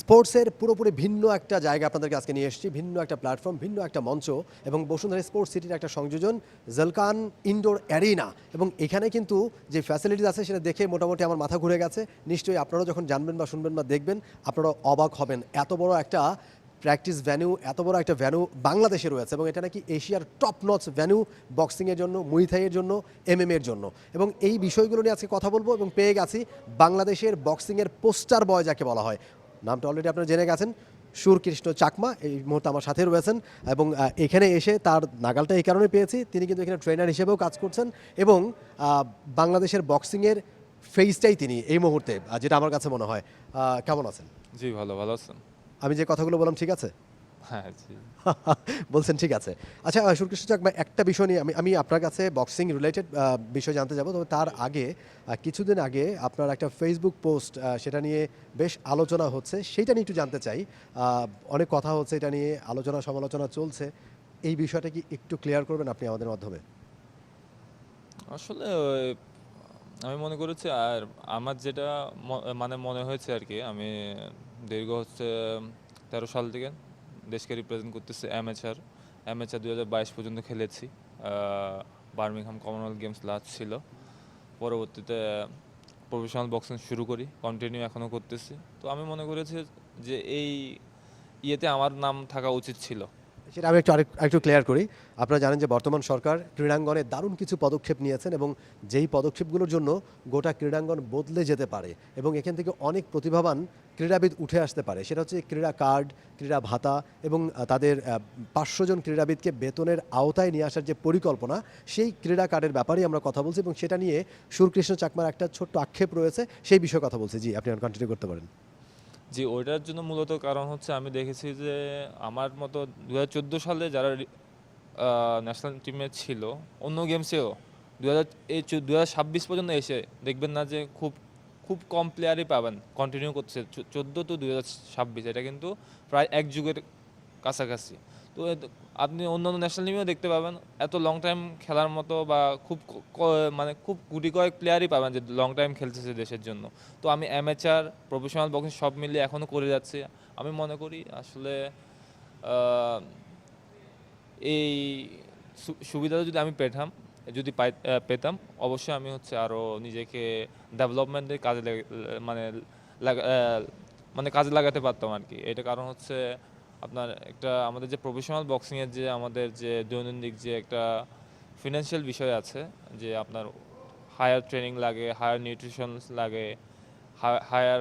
স্পোর্টসের পুরোপুরি ভিন্ন একটা জায়গা আপনাদেরকে আজকে নিয়ে এসেছি, ভিন্ন একটা প্ল্যাটফর্ম, ভিন্ন একটা মঞ্চ এবং বসুন্ধরা স্পোর্টস সিটির একটা সংযোজন জলকান ইনডোর অ্যারিনা। এবং এখানে কিন্তু যে ফ্যাসিলিটিস আছে সেটা দেখে মোটামুটি আমার মাথা ঘুরে গেছে। নিশ্চয়ই আপনারাও যখন জানবেন বা শুনবেন বা দেখবেন আপনারা অবাক হবেন। এত বড় একটা প্র্যাকটিস ভ্যানু, এত বড় একটা ভ্যানু বাংলাদেশে রয়েছে এবং এটা নাকি এশিয়ার টপ নচ ভ্যানু বক্সিংয়ের জন্য, মুইথাইয়ের জন্য, এমএমএর জন্য। এবং এই বিষয়গুলো নিয়ে আজকে কথা বলবো এবং পেয়ে গেছি বাংলাদেশের বক্সিংয়ের পোস্টার বয় যাকে বলা হয়। নামটা অলরেডি আপনারা জেনে গেছেন, সুরকৃষ্ণ চাকমা এই মুহূর্তে আমার সাথে রয়েছেন এবং এখানে এসে তার নাগালটা এই কারণে পেয়েছি, তিনি কিন্তু এখানে ট্রেনার হিসেবেও কাজ করছেন এবং বাংলাদেশের বক্সিংয়ের ফেসটাই তিনি এই মুহূর্তে, যেটা আমার কাছে মনে হয়। কেমন আছেন? জি ভালো আছেন? আমি যে কথাগুলো বললাম ঠিক আছে? হ্যাঁ, জি। বলছেন ঠিক আছে। আচ্ছা, সুরকৃষ্ণ চাকমা, একটা বিষয় নিয়ে আমি আমি আপনার কাছে বক্সিং রিলেটেড বিষয় জানতে যাব। তবে তার আগে কিছুদিন আগে আপনার একটা ফেসবুক পোস্ট, সেটা নিয়ে বেশ আলোচনা হচ্ছে, সেইটা নিয়ে একটু জানতে চাই। অনেক কথা হচ্ছে, এটা নিয়ে আলোচনা সমালোচনা চলছে। এই বিষয়টা কি একটু ক্লিয়ার করবেন আপনি আমাদের মাধ্যমে? আসলে আমি মনে করেছি আর আমার যেটা মানে মনে হয়েছে আরকি, আমি দীর্ঘ 13 সাল থেকে দেশকে রিপ্রেজেন্ট করতেছি অ্যামেচার 2022 পর্যন্ত খেলেছি। বার্মিংহাম কমনওয়েলথ গেমস লাস্ট ছিল। পরবর্তীতে প্রফেশনাল বক্সিং শুরু করি, কন্টিনিউ এখনও করতেছি। তো আমি মনে করেছি যে এই ইয়েতে আমার নাম থাকা উচিত ছিল। সেটা আমি আরেকটু ক্লিয়ার করি। আপনারা জানেন যে বর্তমান সরকার ক্রীড়াঙ্গনে দারুণ কিছু পদক্ষেপ নিয়েছেন এবং যেই পদক্ষেপগুলোর জন্য গোটা ক্রীড়াঙ্গন বদলে যেতে পারে এবং এখান থেকে অনেক প্রতিভাবান ক্রীড়াবিদ উঠে আসতে পারে। সেটা হচ্ছে ক্রীড়া কার্ড, ক্রীড়া ভাতা এবং তাদের 500 জন ক্রীড়াবিদকে বেতনের আওতায় নিয়ে আসার যে পরিকল্পনা, সেই ক্রীড়া কার্ডের ব্যাপারেই আমরা কথা বলছি এবং সেটা নিয়ে সুরকৃষ্ণ চাকমার একটা ছোট্ট আক্ষেপ রয়েছে, সেই বিষয়ে কথা বলছি। জি, আপনি কন্টিনিউ করতে পারেন। জি, ওইটার জন্য মূলত কারণ হচ্ছে আমি দেখেছি যে আমার মতো 2014 সালে যারা ন্যাশনাল টিমে ছিল, অন্য গেমসেও 2026 পর্যন্ত এসে দেখবেন না যে খুব খুব কম প্লেয়ারই পাবেন কন্টিনিউ করছে 14 to 2026, এটা কিন্তু প্রায় এক যুগের কাছাকাছি। তো আপনি অন্যান্য ন্যাশনাল টিমেও দেখতে পাবেন এত লং টাইম খেলার মতো বা খুব মানে খুব গুটি কয়েক প্লেয়ারই পাবেন যে লং টাইম খেলতেছে দেশের জন্য। তো আমি অ্যামেচার প্রফেশনাল বক্সিং সব মিলিয়ে এখনও করে যাচ্ছি। আমি মনে করি আসলে এই সুবিধাটা যদি আমি পেতাম, অবশ্যই আমি আরও নিজেকে ডেভেলপমেন্টের কাজে মানে লাগা- আহ, মানে কাজে লাগাতে পারতাম আর কি। এটা কারণ আপনার একটা আমাদের যে প্রফেশনাল বক্সিংয়ের যে আমাদের যে দৈনন্দিন যে একটা ফিনান্সিয়াল বিষয় আছে, যে আপনার হায়ার ট্রেনিং লাগে, হায়ার নিউট্রিশন লাগে, হায়ার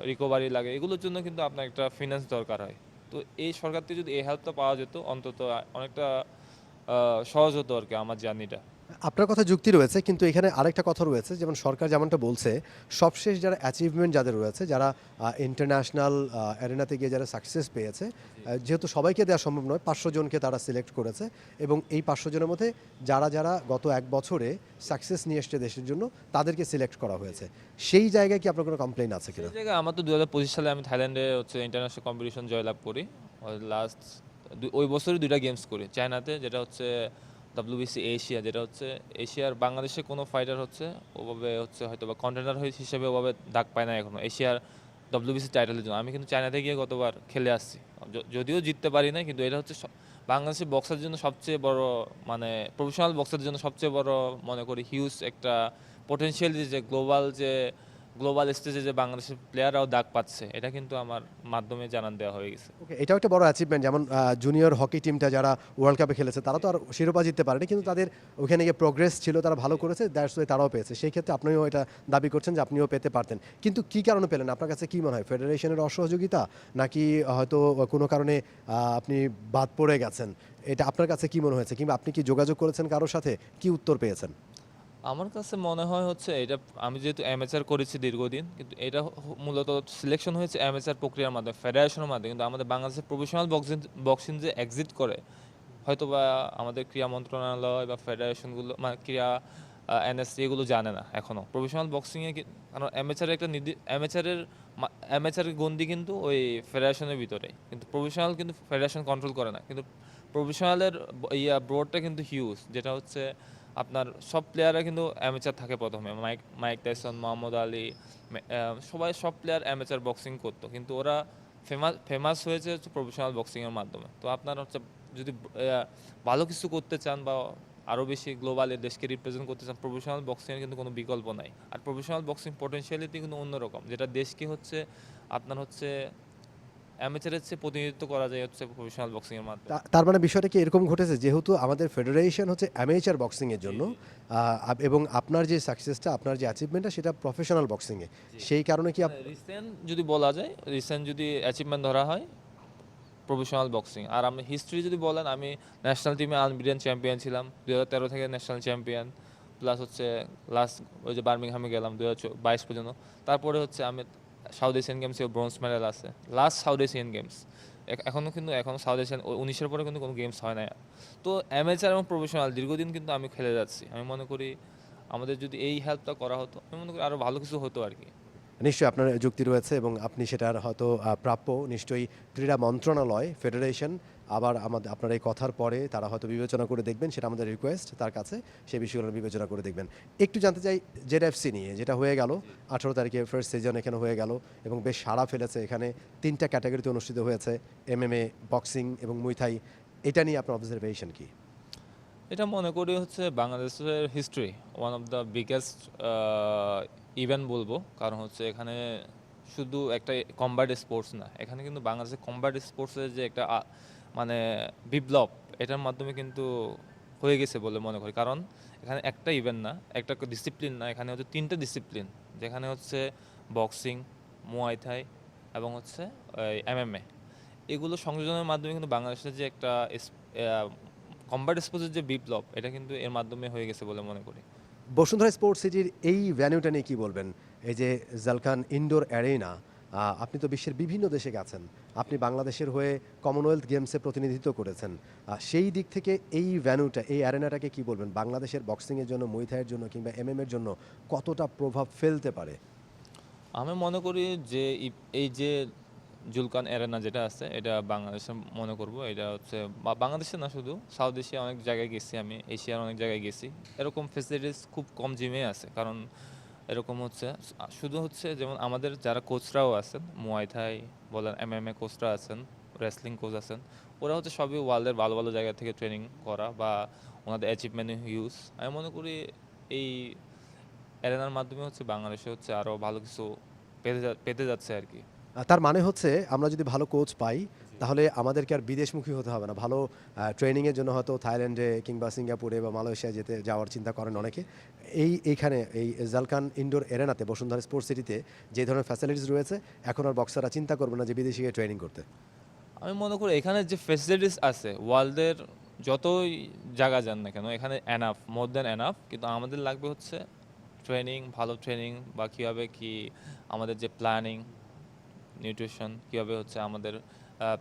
রিকভারি লাগে, এগুলোর জন্য কিন্তু আপনার একটা ফিনান্স দরকার হয়। তো এই সরকার থেকে যদি এই হেল্পটা পাওয়া যেত, অন্তত অনেকটা সহজ হতো আর কি আমার জার্নিটা। আপনার কথা যুক্তি রয়েছে, কিন্তু এখানে আরেকটা কথা রয়েছে, যেমন সরকার যেমনটা বলছে, সবশেষ যারা অ্যাচিভমেন্ট যাদের রয়েছে, যারা ইন্টারন্যাশনাল অ্যারেনাতে গিয়ে যারা সাকসেস পেয়েছে, যেহেতু সবাইকে দেওয়া সম্ভব নয়, 500 জনকে তারা সিলেক্ট করেছে এবং এই 500 জনের মধ্যে যারা যারা গত এক বছরে সাকসেস নিয়ে এসছে দেশের জন্য, তাদেরকে সিলেক্ট করা হয়েছে। সেই জায়গায় কি আপনার কোনো কমপ্লেইন আছে কিনা? সেই জায়গায় আমার তো 2025 সালে আমি থাইল্যান্ডে ইন্টারন্যাশনাল কম্পিটিশন জয়লাভ করি। লাস্ট ওই বছরই 2টা গেমস করি চায়নাতে, যেটা WBC এশিয়া, যেটা এশিয়ার বাংলাদেশে কোনো ফাইটার ওভাবে হয়তো বা কন্টেন্ডার হিসেবে ওভাবে ডাক পায় না এখনো এশিয়ার WBC টাইটেলের জন্য। আমি কিন্তু চায়নাতে গিয়ে গতবার খেলে আসছি, যদিও জিততে পারি না, কিন্তু এটা বাংলাদেশের বক্সার জন্য সবচেয়ে বড়, মানে প্রফেশনাল বক্সারদের জন্য সবচেয়ে বড় মনে করি হিউজ একটা পোটেনশিয়াল, যে গ্লোবাল স্টেজে যে বাংলাদেশের প্লেয়াররাও ডাক পাচ্ছে, এটা কিন্তু আমার মাধ্যমে জানান দেওয়া হয়ে গেছে। ওকে, এটাও একটা বড় অ্যাচিভমেন্ট। যেমন জুনিয়র হকি টিমটা যারা ওয়ার্ল্ড কাপে খেলেছে, তারা তো আর শিরোপা জিততে পারেনি, কিন্তু তাদের ওখানে গিয়ে প্রোগ্রেস ছিল, তারা ভালো করেছে, দ্যাটস ওয়ে তারাও পেয়েছে। সেই ক্ষেত্রে আপনিও এটা দাবি করছেন যে আপনিও পেতে পারতেন, কিন্তু কি কারণে পেলেন? আপনার কাছে কি মনে হয়, ফেডারেশনের অসহযোগিতা, নাকি হয়তো কোনো কারণে আপনি বাদ পড়ে গেছেন? এটা আপনার কাছে কি মনে হয়েছে, কিংবা আপনি কি যোগাযোগ করেছেন কারোর সাথে, কি উত্তর পেয়েছেন? আমার কাছে মনে হয় এটা, আমি যেহেতু অ্যামেচার করেছি দীর্ঘদিন, কিন্তু এটা মূলত সিলেকশন হয়েছে অ্যামেচার প্রক্রিয়ার মাধ্যমে, ফেডারেশনের মাধ্যমে। কিন্তু আমাদের বাংলাদেশের প্রফেশনাল বক্সিং যে এক্সিট করে, হয়তো বা আমাদের ক্রীড়া মন্ত্রণালয় বা ফেডারেশনগুলো, মানে ক্রীড়া NSC এগুলো জানে না এখনও প্রফেশনাল বক্সিংয়ে। কারণ অ্যামেচারের গন্ডি কিন্তু ওই ফেডারেশনের ভিতরে, কিন্তু প্রফেশনাল কিন্তু ফেডারেশন কন্ট্রোল করে না। কিন্তু প্রফেশনালের বোর্ডটা কিন্তু হিউজ, যেটা আপনার সব প্লেয়াররা কিন্তু অ্যামেচার থাকে প্রথমে, মাইক টাইসন, মোহাম্মদ আলী, সব প্লেয়ার অ্যামেচার বক্সিং করতো, কিন্তু ওরা ফেমাস হয়েছে হচ্ছে প্রফেশনাল বক্সিংয়ের মাধ্যমে। তো আপনার হচ্ছে যদি ভালো কিছু করতে চান বা আরও বেশি গ্লোবালে দেশকে রিপ্রেজেন্ট করতে চান, প্রফেশনাল বক্সিংয়ের কিন্তু কোনো বিকল্প নাই। আর প্রফেশনাল বক্সিং পটেনশিয়ালিটি কিন্তু অন্যরকম, যেটা দেশকে হচ্ছে আপনার হচ্ছে অ্যামেচারের চেয়ে প্রতিনিধিত্ব করা যায় হচ্ছে প্রফেশনাল বক্সিংয়ের মাধ্যমে। তার মানে বিষয়টা কি এরকম ঘটেছে, যেহেতু আমাদের ফেডারেশন হচ্ছে অ্যামেচার বক্সিংয়ের জন্য, এবং আপনার যে সাকসেসটা, আপনার যে অ্যাচিভমেন্টটা সেটা প্রফেশনাল বক্সিংয়ে, সেই কারণে কি রিসেন্ট যদি বলা যায়, রিসেন্ট যদি অ্যাচিভমেন্ট ধরা হয় প্রফেশনাল বক্সিং। আর আমি হিস্ট্রি যদি বলেন, আমি ন্যাশনাল টিমে আনবিটেন চ্যাম্পিয়ন ছিলাম 2013 থেকে ন্যাশনাল চ্যাম্পিয়ন, প্লাস হচ্ছে লাস্ট ওই যে বার্মিংহামে গেলাম 2022 পর্যন্ত। তারপরে হচ্ছে আমি সাউথ এশিয়ান গেমসে ব্রোঞ্জ মেডেল আছে, লাস্ট সাউথ এশিয়ান গেমস। এখনও সাউথ এশিয়ান 19-এর পরে কিন্তু কোনো গেমস হয় না। তো অ্যামেচার এবং প্রফেশনাল দীর্ঘদিন কিন্তু আমি খেলে যাচ্ছি। আমি মনে করি আমাদের যদি এই হেল্পটা করা হতো, আমি মনে করি আরও ভালো কিছু হতো আর কি। নিশ্চয়ই আপনার যুক্তি রয়েছে এবং আপনি সেটার হয়তো প্রাপ্য। নিশ্চয়ই ক্রীড়া মন্ত্রণালয়, ফেডারেশন আবার আপনার এই কথার পরে তারা হয়তো বিবেচনা করে দেখবেন, সেটা আমাদের রিকোয়েস্ট তার কাছে, সেই বিষয়গুলো বিবেচনা করে দেখবেন। একটু জানতে চাই জেডএফসি নিয়ে, যেটা হয়ে গেল 18 তারিখে ফার্স্ট সিজন এখানে হয়ে গেল এবং বেশ সাড়া ফেলেছে। এখানে 3টা ক্যাটাগরিতে অনুষ্ঠিত হয়েছে, MMA, বক্সিং এবং মুই থাই। এটা নিয়ে আপনার অবজারভেশন কি? এটা মনে করি হচ্ছে বাংলাদেশের history one of the biggest event বলবো, কারণ হচ্ছে এখানে শুধু একটা কম্ব্যাট স্পোর্টস না, এখানে কিন্তু বাংলাদেশের কম্ব্যাট স্পোর্টসের যে একটা মানে বিপ্লব, এটার মাধ্যমে কিন্তু হয়ে গেছে বলে মনে করি। কারণ এখানে একটা ইভেন্ট না, একটা ডিসিপ্লিন না, এখানে হচ্ছে 3টে ডিসিপ্লিন, যেখানে হচ্ছে বক্সিং, মুয়াই থাই এবং হচ্ছে MMA। এগুলো সংযোজনের মাধ্যমে কিন্তু বাংলাদেশের যে একটা কম্ব্যাট স্পোর্টসের যে বিপ্লব, এটা কিন্তু এর মাধ্যমে হয়ে গেছে বলে মনে করি। বসুন্ধরা স্পোর্টস সিটির এই ভ্যান্যুটা নিয়ে কী বলবেন? এই যে জালকান ইনডোর অ্যারেনা, আপনি তো বিশ্বের বিভিন্ন দেশে গেছেন, আপনি বাংলাদেশের হয়ে কমনওয়েলথ গেমসে প্রতিনিধিত্ব করেছেন, সেই দিক থেকে এই ভ্যান্যুটা, এই অ্যারেনাটাকে কী বলবেন বাংলাদেশের বক্সিংয়ের জন্য, মুই থাইয়ের জন্য কিংবা MMA-এর জন্য কতটা প্রভাব ফেলতে পারে? আমি মনে করি যে এই যে জুলকান অ্যারেনা যেটা আছে, এটা বাংলাদেশে মনে করব, এটা হচ্ছে বাংলাদেশে না, শুধু সাউথ এশিয়া অনেক জায়গায় গেছি আমি, এশিয়ার অনেক জায়গায় গেছি, এরকম ফেসিলিটিস খুব কম জিমে আছে। কারণ এরকম হচ্ছে শুধু হচ্ছে যেমন আমাদের যারা কোচরাও আছেন, মুয়াই থাই বলেন, MMA কোচরা আছেন, রেসলিং কোচ আছেন, ওরা হচ্ছে সবই ওয়ার্ল্ডের ভালো ভালো জায়গা থেকে ট্রেনিং করা বা ওনাদের অ্যাচিভমেন্ট হিউজ। আমি মনে করি এই অ্যারেনার মাধ্যমে হচ্ছে বাংলাদেশে হচ্ছে আরও ভালো কিছু পেতে যাচ্ছে আর কি। তার মানে হচ্ছে আমরা যদি ভালো কোচ পাই, তাহলে আমাদেরকে আর বিদেশমুখী হতে হবে না। ভালো ট্রেনিংয়ের জন্য হয়তো থাইল্যান্ডে কিংবা সিঙ্গাপুরে বা মালয়েশিয়ায় যাওয়ার চিন্তা করেন অনেকে। এইখানে এই জালকান ইনডোর এরেনাতে, বসুন্ধরা স্পোর্টস সিটিতে যে ধরনের ফ্যাসিলিটিস রয়েছে, এখন আর বক্সাররা চিন্তা করবে না যে বিদেশে গিয়ে ট্রেনিং করতে। আমি মনে করি এখানে যে ফ্যাসিলিটিস আছে, ওয়ার্ল্ডের যতই জায়গা যান না কেন, এখানে এনাফ, মোর দ্যান এনাফ। কিন্তু আমাদের লাগবে হচ্ছে ট্রেনিং, ভালো ট্রেনিং, বা কীভাবে কি আমাদের যে প্ল্যানিং, নিউট্রিশন, কীভাবে হচ্ছে আমাদের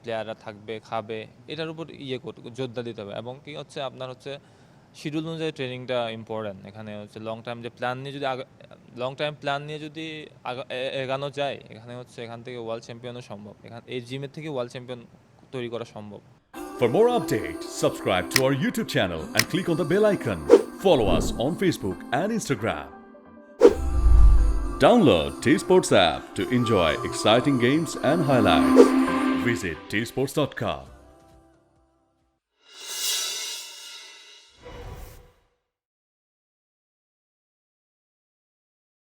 প্লেয়াররা থাকবে, খাবে, এটার উপর জোরদার দিতে হবে। এবং কি হচ্ছে আপনার হচ্ছে শিডিউল অনুযায়ী ট্রেনিংটা ইম্পর্ট্যান্ট। এখানে হচ্ছে লং টাইম প্ল্যান নিয়ে যদি এগানো যায়, এখানে হচ্ছে এখান থেকে ওয়ার্ল্ড চ্যাম্পিয়নও সম্ভব, এই জিমের থেকে ওয়ার্ল্ড চ্যাম্পিয়ন তৈরি করা সম্ভব। For more updates, subscribe to our YouTube channel and click on the bell icon. Follow us on Facebook and Instagram. Download T-Sports app to enjoy exciting games and highlights. Visit tsports.com.